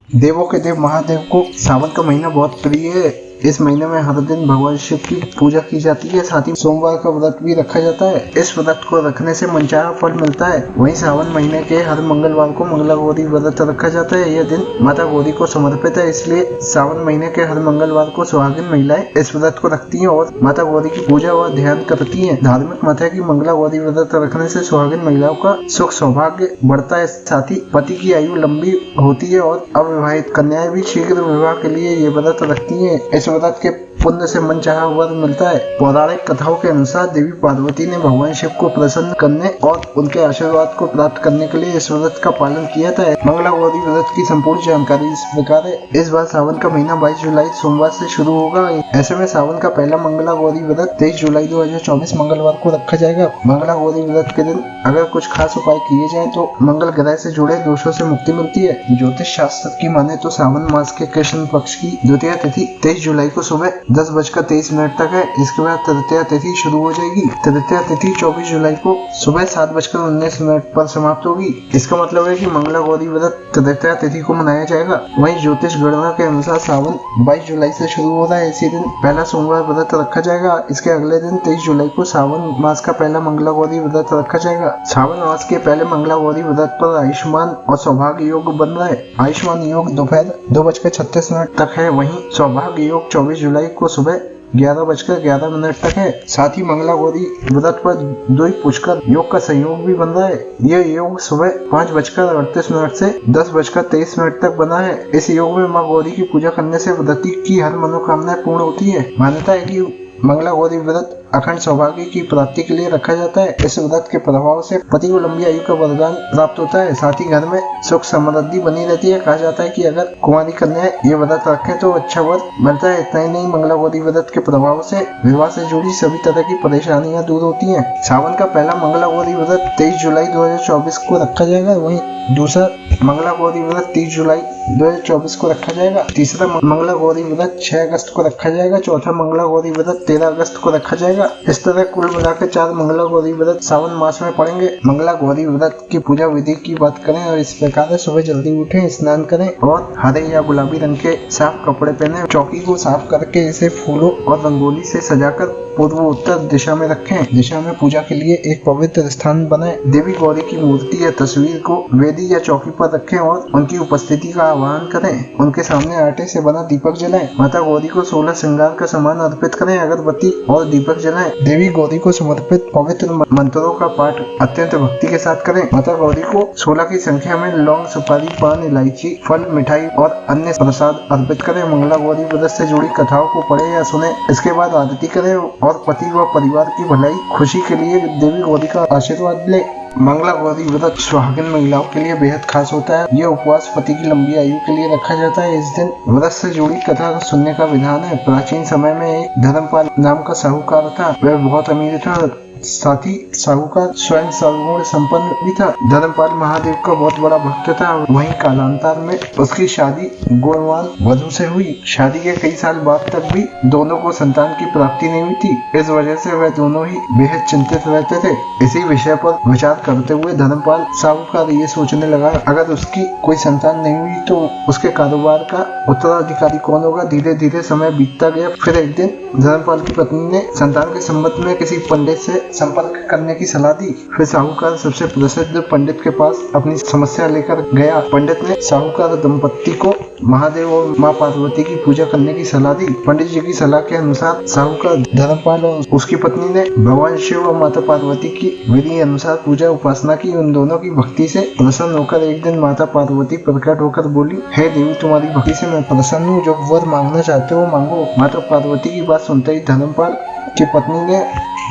देवों के देव महादेव को सावन का महीना बहुत प्रिय है। इस महीने में हर दिन भगवान शिव की पूजा की जाती है। साथ ही सोमवार का व्रत भी रखा जाता है। इस व्रत को रखने से मनचाहा फल मिलता है। वहीं सावन महीने के हर मंगलवार को मंगला गौरी व्रत रखा जाता है। यह दिन माता गौरी को समर्पित है, इसलिए सावन महीने के हर मंगलवार को सुहागिन महिलाएं इस व्रत को रखती हैं और माता गौरी की पूजा व ध्यान करती हैं। धार्मिक मत है कि मंगला गौरी व्रत रखने से सुहागिन महिलाओं का सुख सौभाग्य बढ़ता है। साथ ही पति की आयु लंबी होती है और अविवाहित कन्याएं भी शीघ्र विवाह के लिए ये व्रत रखती हैं। इस व्रत के पुण्य से मनचाहा वर मिलता है। पौराणिक कथाओं के अनुसार देवी पार्वती ने भगवान शिव को प्रसन्न करने और उनके आशीर्वाद को प्राप्त करने के लिए इस व्रत का पालन किया था। मंगला गौरी व्रत की संपूर्ण जानकारी इस प्रकार है। इस बार सावन का महीना 22 जुलाई सोमवार से शुरू होगा। ऐसे में सावन का पहला मंगला गौरी व्रत 23 जुलाई 2024 मंगलवार को रखा जाएगा। मंगला गौरी व्रत के दिन अगर कुछ खास उपाय किए जाए तो मंगल ग्रह से जुड़े दोषों से मुक्ति मिलती है। ज्योतिष शास्त्र की माने तो सावन मास के कृष्ण पक्ष की द्वितीय तिथि 23 जुलाई को सुबह 10:23 तक है। इसके बाद तृतीया तिथि शुरू हो जाएगी। तृतीया तिथि 24 जुलाई को सुबह 7:19 पर समाप्त होगी। इसका मतलब है कि मंगला गौरी व्रत तृतीया तिथि को मनाया जाएगा। वहीं ज्योतिष गणना के अनुसार सावन 22 जुलाई से शुरू हो रहा है। इसी दिन पहला सोमवार व्रत रखा जाएगा। इसके अगले दिन 23 जुलाई को सावन मास का पहला मंगला गौरी व्रत रखा जाएगा। सावन मास के पहले मंगला गौरी व्रत पर आयुष्मान और सौभाग्य योग बन रहा है। आयुष्मान योग दोपहर 2:36 तक है। वहीं सौभाग्य योग 24 जुलाई को सुबह 11:11 तक है। साथ ही मंगला गौरी व्रत पर द्वि पुष्कर योग का संयोग भी बन रहा है। यह योग सुबह 5:38 से 10:23 तक बना है। इस योग में मां गौरी की पूजा करने से व्रती की हर मनोकामना पूर्ण होती है। मान्यता है कि मंगला गौरी व्रत अखंड सौभाग्य की प्राप्ति के लिए रखा जाता है। इस व्रत के प्रभाव से पति को लंबी आयु का वरदान प्राप्त होता है। साथ ही घर में सुख समृद्धि बनी रहती है। कहा जाता है कि अगर कुंवारी कन्याएं ये व्रत रखें तो अच्छा वर मिलता है। इतना ही नहीं, मंगला गौरी व्रत के प्रभाव से विवाह से जुड़ी सभी तरह की परेशानियां दूर होती है। सावन का पहला मंगला गौरी व्रत 23 जुलाई 2024 को रखा जाएगा। वहीं दूसरा मंगला गौरी व्रत 30 जुलाई 2024 को रखा जाएगा। तीसरा मंगला गौरी व्रत 6 अगस्त को रखा जाएगा। चौथा मंगला गौरी व्रत 13 अगस्त को रखा जाएगा। इस तरह कुल मिलाकर 4 मंगला गौरी व्रत सावन मास में पड़ेंगे। मंगला गौरी व्रत की पूजा विधि की बात करें और इस प्रकार है। सुबह जल्दी उठें, स्नान करें और हरे या गुलाबी रंग के साफ कपड़े पहने। चौकी को साफ करके इसे फूलों और रंगोली से सजाकर पूर्व उत्तर दिशा में रखें। दिशा में पूजा के लिए एक पवित्र स्थान बनाएं। देवी गौरी की मूर्ति या तस्वीर को वेदी या चौकी पर रखें और उनकी उपस्थिति का आह्वान करें। उनके सामने आटे से बना दीपक जलाएं। माता गौरी को 16 श्रृंगार का सामान अर्पित करें। अगरबत्ती और दीपक जलाएं। देवी गौरी को समर्पित पवित्र मंत्रों का पाठ अत्यंत भक्ति के साथ करें। माता गौरी को 16 की संख्या में लौंग, सुपारी, पान, इलायची, फल, मिठाई और अन्य प्रसाद अर्पित करें। मंगला गौरी व्रत से जुड़ी कथाओं को पढ़े या सुने। इसके बाद आरती करें और पति व परिवार की भलाई खुशी के लिए देवी गौरी का आशीर्वाद ले। मंगला गौरी व्रत सुहागिन महिलाओं के लिए बेहद खास होता है। यह उपवास पति की लंबी आयु के लिए रखा जाता है। इस दिन व्रत से जुड़ी कथा सुनने का विधान है। प्राचीन समय में एक धर्मपाल नाम का साहूकार था। वह बहुत अमीर था। साथ ही साहूकार स्वयं सर्वगुण संपन्न भी था। धर्मपाल महादेव का बहुत बड़ा भक्त था। वहीं कालांतर में उसकी शादी गुणवान वधु से हुई। शादी के कई साल बाद तक भी दोनों को संतान की प्राप्ति नहीं हुई थी। इस वजह से वह दोनों ही बेहद चिंतित रहते थे। इसी विषय पर विचार करते हुए धर्मपाल साहूकार ये सोचने लगा, अगर उसकी कोई संतान नहीं हुई तो उसके कारोबार का उत्तराधिकारी कौन होगा। धीरे धीरे समय बीतता गया। फिर एक दिन धर्मपाल की पत्नी ने संतान के संबंध में किसी पंडित से संपर्क करने की सलाह दी। फिर साहूकार सबसे प्रसिद्ध पंडित के पास अपनी समस्या लेकर गया। पंडित ने साहूकार दंपत्ति को महादेव और मां पार्वती की पूजा करने की सलाह दी। पंडित जी की सलाह के अनुसार साहूकार धर्मपाल और उसकी पत्नी ने भगवान शिव और माता पार्वती की विधि अनुसार पूजा उपासना की। उन दोनों की भक्ति से प्रसन्न होकर एक दिन माता पार्वती प्रकट होकर बोली, हे देवी, तुम्हारी भक्ति से मैं प्रसन्न हूँ। जो वर मांगना चाहते हो मांगो। माता पार्वती की बात सुनते ही धर्मपाल की पत्नी ने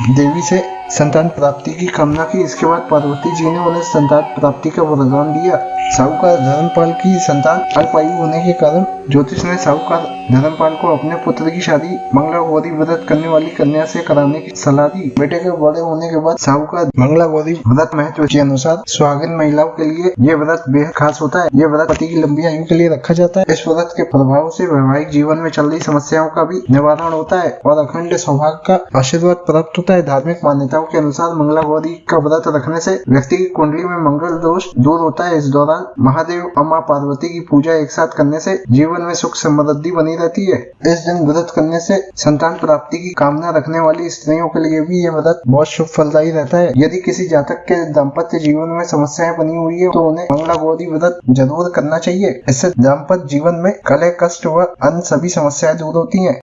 देवी से संतान प्राप्ति की कामना की। इसके बाद पार्वती जी ने उन्हें संतान प्राप्ति का वरदान दिया। साहूकार धर्मपाल की संतान अल्पायु होने के कारण ज्योतिष ने साहूकार धर्मपाल को अपने पुत्र की शादी मंगला गौरी व्रत करने वाली कन्या से कराने की सलाह दी। बेटे के बड़े होने के बाद साहूकार मंगला गौरी व्रत महत्व के अनुसार सुहागिन महिलाओं के लिए ये व्रत बेहद खास होता है। ये व्रत पति की लंबी आयु के लिए रखा जाता है। इस व्रत के प्रभाव से वैवाहिक जीवन में चल रही समस्याओं का भी निवारण होता है और अखंड सौभाग्य का आशीर्वाद प्राप्त होता है। धार्मिक मान्यता मान्यताओं के अनुसार मंगला गौरी का व्रत रखने से व्यक्ति की कुंडली में मंगल दोष दूर होता है। इस दौरान महादेव और मां पार्वती की पूजा एक साथ करने से जीवन में सुख समृद्धि बनी रहती है। इस दिन व्रत करने से संतान प्राप्ति की कामना रखने वाली स्त्रियों के लिए भी यह व्रत बहुत शुभ फलदायी रहता है। यदि किसी जातक के दाम्पत्य जीवन में समस्याएं बनी हुई है तो उन्हें मंगला गौरी व्रत जरूर करना चाहिए। इससे दाम्पत्य जीवन में कलह, कष्ट व अन्य सभी समस्याएं दूर होती हैं।